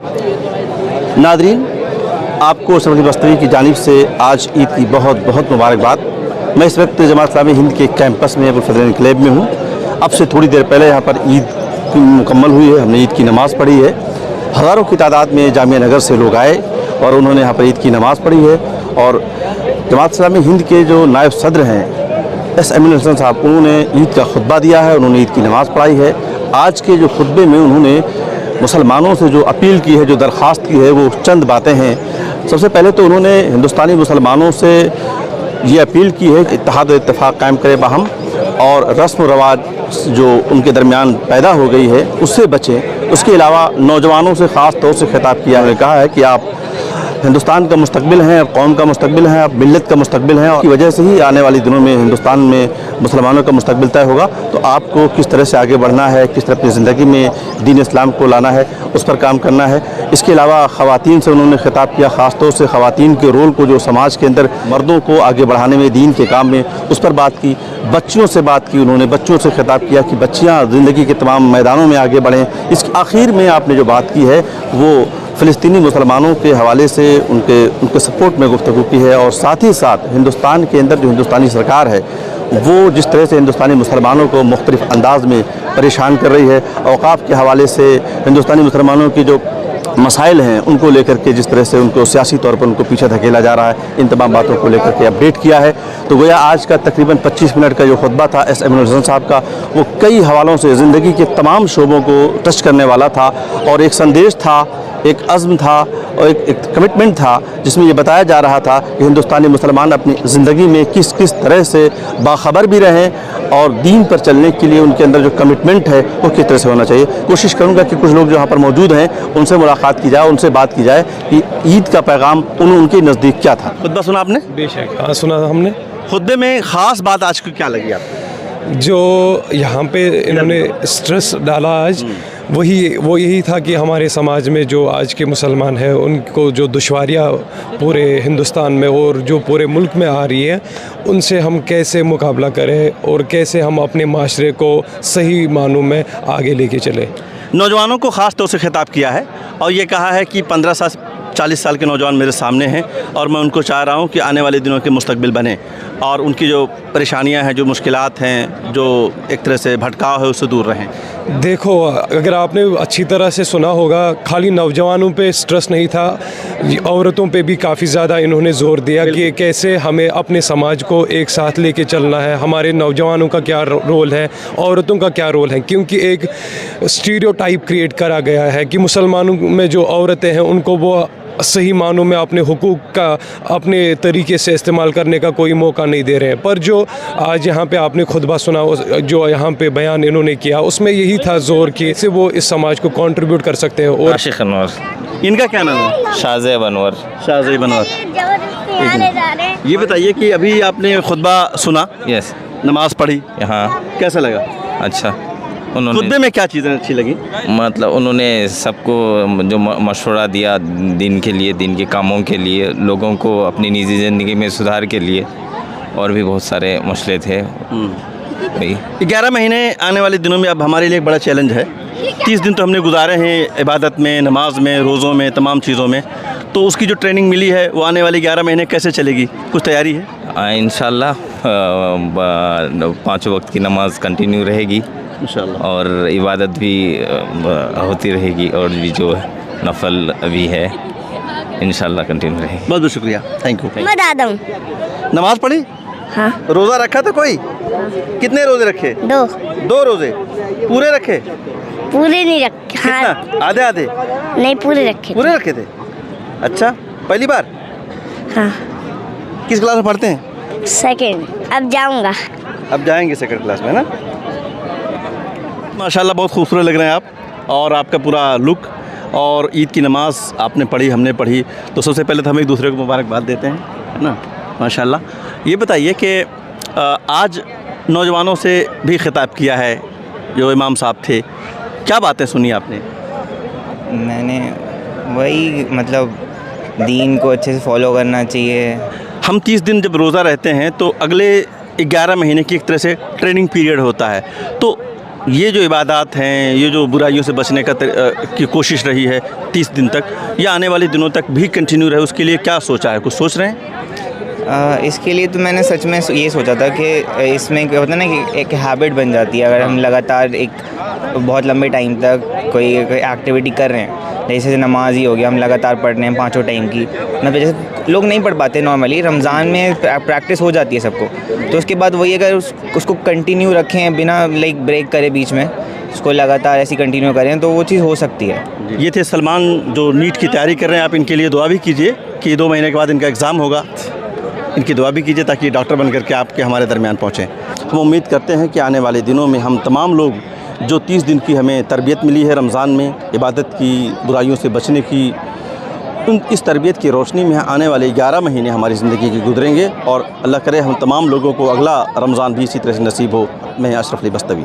Nadreen, आपको सरवरी बस्तरी की जानिब से आज ईद की बहुत बहुत मुबारकबाद। मैं इस वक्त जमात इस्लामी हिंद के कैंपस में अबुल फजल एनक्लेव में हूँ। अब से थोड़ी देर पहले यहाँ पर ईद मुकम्मल हुई है। हमने ईद की नमाज़ पढ़ी है। हज़ारों की तादाद में जामिया नगर से लोग आए और उन्होंने यहाँ पर ईद की नमाज़ पढ़ी है। और जमात इस्लामी हिंद के जो नायब सदर हैं एस अमीन हसन साहब, उन्होंने ईद का खुतबा दिया है, उन्होंने ईद की नमाज़ पढ़ाई है। आज के जो खुतबे में उन्होंने मुसलमानों से जो अपील की है, जो दरख्वास्त की है, वो चंद बातें हैं। सबसे पहले तो उन्होंने हिंदुस्तानी मुसलमानों से ये अपील की है कि इत्तेहाद और इत्तेफाक कायम करे बाहम, और रस्म रवाज जो उनके दरमियान पैदा हो गई है उससे बचें। उसके अलावा नौजवानों से ख़ास तौर से खिताब किया है, कहा है कि आप हिंदुस्तान का मुस्तकबिल हैं, कौम का मुस्तकबिल हैं, आप मिल्लत का मुस्तकबिल हैं, और की वजह से ही आने वाले दिनों में हिंदुस्तान में मुसलमानों का मुस्तकबिल तय होगा। तो आपको किस तरह से आगे बढ़ना है, किस तरह अपनी ज़िंदगी में दीन इस्लाम को लाना है, उस पर काम करना है। इसके अलावा ख़वातीन से उन्होंने खिताब किया, ख़ास तौर से ख़वातीन के रोल को जो समाज के अंदर मर्दों को आगे बढ़ाने में, दीन के काम में, उस पर बात की। बच्चियों से बात की, उन्होंने बच्चों से खिताब किया कि बच्चियाँ ज़िंदगी के तमाम मैदानों में आगे बढ़ें। इसके आखिर में आपने जो बात की है वो फ़िलिस्तीनी मुसलमानों के हवाले से उनके सपोर्ट में गुफ्तगू की है, और साथ ही साथ हिंदुस्तान के अंदर जो हिंदुस्तानी सरकार है वो जिस तरह से हिंदुस्तानी मुसलमानों को मुख्तलिफ़ अंदाज़ में परेशान कर रही है, औक़ाफ़ के हवाले से हिंदुस्तानी मुसलमानों की जो मसाइल हैं उनको लेकर के जिस तरह से उनको सियासी तौर पर उनको पीछे धकेला जा रहा है, इन तमाम बातों को लेकर के अपडेट किया है। तो गोया आज का तकरीबन 25 मिनट का जो खुतबा था एस अमीन हसन साहब का, वो कई हवालों से ज़िंदगी के तमाम शोबों को टच करने वाला था, और एक संदेश था, एक अज़्म था, और एक कमिटमेंट था, जिसमें ये बताया जा रहा था कि हिंदुस्तानी मुसलमान अपनी ज़िंदगी में किस किस तरह से बाखबर भी रहें, और दीन पर चलने के लिए उनके अंदर जो कमिटमेंट है वो किस तरह से होना चाहिए। कोशिश करूँगा कि कुछ लोग जो यहाँ पर मौजूद हैं उनसे मुलाकात की जाए, उनसे बात की जाए कि ईद का पैगाम उनके नज़दीक क्या था। खुतबा सुना आपने? बेशक हाँ, सुना हमने। खुतबे में ख़ास बात आज को क्या लगी आपको? जो यहाँ पे इन्होंने स्ट्रेस डाला आज, वो यही था कि हमारे समाज में जो आज के मुसलमान हैं उनको जो दुश्वारियाँ पूरे हिंदुस्तान में और जो पूरे मुल्क में आ रही है, उनसे हम कैसे मुकाबला करें और कैसे हम अपने माशरे को सही मानों में आगे लेके चलें। नौजवानों को ख़ास तौर से खिताब किया है और ये कहा है कि 15 साल 40 साल के नौजवान मेरे सामने हैं, और मैं उनको चाह रहा हूँ कि आने वाले दिनों के मुस्तकबिल बने, और उनकी जो परेशानियाँ हैं, जो मुश्किलात हैं, जो एक तरह से भटकाव है, उससे दूर रहें। देखो, अगर आपने अच्छी तरह से सुना होगा, खाली नौजवानों पे स्ट्रेस नहीं था, औरतों पे भी काफ़ी ज़्यादा इन्होंने ज़ोर दिया कि कैसे हमें अपने समाज को एक साथ लेके चलना है, हमारे नौजवानों का क्या रोल है, औरतों का क्या रोल है। क्योंकि एक स्टीरियोटाइप क्रिएट करा गया है कि मुसलमानों में जो औरतें हैं उनको वो सही मानों में अपने हुकूक का अपने तरीके से इस्तेमाल करने का कोई मौका नहीं दे रहे हैं। पर जो आज यहाँ पे आपने खुतबा सुना, जो यहाँ पे बयान इन्होंने किया, उसमें यही था ज़ोर कि से वो इस समाज को कंट्रीब्यूट कर सकते हैं। और आशिक अनवर, इनका क्या नाम है? शाहज़ेब अनवर। शाहज़ेब अनवर। ये बताइए कि अभी आपने खुतबा सुना, यस, नमाज़ पढ़ी, हाँ, कैसा लगा? अच्छा। उन्होंने खुतबे में क्या चीज़ें अच्छी लगी? मतलब उन्होंने सबको जो मशवरा दिया दिन के लिए, दिन के कामों के लिए, लोगों को अपनी निजी ज़िंदगी में सुधार के लिए, और भी बहुत सारे मसले थे। भाई 11 महीने आने वाले दिनों में अब हमारे लिए एक बड़ा चैलेंज है। 30 दिन तो हमने गुजारे हैं इबादत में, नमाज में, रोज़ों में, तमाम चीज़ों में, तो उसकी जो ट्रेनिंग मिली है वो आने वाले 11 महीने कैसे चलेगी? कुछ तैयारी है? इंशाल्लाह 5 वक्त की नमाज कंटिन्यू रहेगी इंशाल्लाह, और इबादत भी होती रहेगी, और भी जो नफल भी है इंशाल्लाह कंटिन्यू रहेगी। बहुत बहुत शुक्रिया, थैंक यू। मैं दादा हूँ। नमाज पढ़ी? हाँ। रोज़ा रखा था कोई? कितने रोज़े रखे? 2 रोज़े पूरे रखे? पूरे नहीं रखे। हाँ। कितना? आधे आधे? नहीं, पूरे रखे। पूरे रखे थे? अच्छा, पहली बार? हाँ। किस क्लास में पढ़ते हैं? सेकंड। अब जाऊँगा। अब जाएंगे सेकंड क्लास में ना? माशाल्लाह बहुत खूबसूरत लग रहे हैं आप, और आपका पूरा लुक, और ईद की नमाज़ आपने पढ़ी, हमने पढ़ी, तो सबसे पहले तो हम एक दूसरे को मुबारकबाद देते हैं, है ना? माशाल्लाह। ये बताइए कि आज नौजवानों से भी खिताब किया है जो इमाम साहब थे, क्या बातें सुनी आपने? मैंने वही मतलब दीन को अच्छे से फॉलो करना चाहिए। हम 30 दिन जब रोज़ा रहते हैं तो अगले 11 महीने की एक तरह से ट्रेनिंग पीरियड होता है, तो ये जो इबादत हैं, ये जो बुराइयों से बचने की कोशिश रही है 30 दिन तक, ये आने वाले दिनों तक भी कंटिन्यू रहे, उसके लिए क्या सोचा है, कुछ सोच रहे हैं? इसके लिए तो मैंने सच में ये सोचा था कि इसमें क्या होता है ना कि एक हैबिट बन जाती है। अगर हम लगातार एक बहुत लंबे टाइम तक कोई एक्टिविटी कर रहे हैं, जैसे नमाज ही हो गया, हम लगातार पढ़ रहे हैं 5 टाइम की, मतलब जैसे लोग नहीं पढ़ पाते नॉर्मली, रमज़ान में प्रैक्टिस हो जाती है सबको, तो उसके बाद वही अगर उसको कंटिन्यू रखें बिना लाइक ब्रेक करे बीच में, उसको लगातार ऐसी कंटिन्यू करें तो वो चीज़ हो सकती है। ये थे सलमान जो नीट की तैयारी कर रहे हैं, आप इनके लिए दुआ भी कीजिए कि 2 महीने के बाद इनका एग्ज़ाम होगा, इनकी दुआ भी कीजिए ताकि डॉक्टर बन करके आपके हमारे दरमियान पहुँचें। हम उम्मीद करते हैं कि आने वाले दिनों में हम तमाम लोग जो 30 दिन की हमें तरबियत मिली है रमज़ान में, इबादत की, बुराइयों से बचने की, इस तरबियत की रोशनी में आने वाले 11 महीने हमारी ज़िंदगी के गुजरेंगे और अल्लाह करे हम तमाम लोगों को अगला रमज़ान भी इसी तरह से नसीब हो। मैं अशरफ अली बस्तवी।